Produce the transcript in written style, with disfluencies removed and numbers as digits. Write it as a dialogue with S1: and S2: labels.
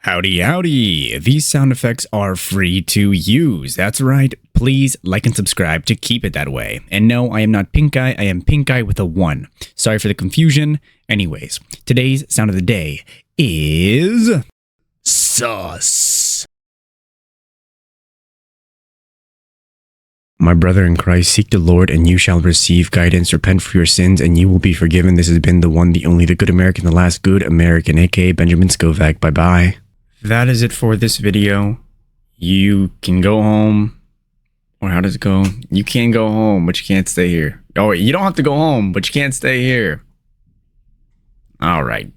S1: Howdy, howdy. These sound effects are free to use. That's right. Please like and subscribe to keep it that way. And no, I am not Pink Eye. I am Pink Eye with a 1. Sorry for the confusion. Anyways, today's sound of the day is sus. My brother in Christ, seek the Lord and you shall receive guidance. Repent for your sins and you will be forgiven. This has been the one, the only, the good American, the last good American, aka Benjamin Scovach. Bye-bye. That is it for this video. You can go home. Or how does it go? You can go home, but you can't stay here. Oh, wait, you don't have to go home, but you can't stay here. All right.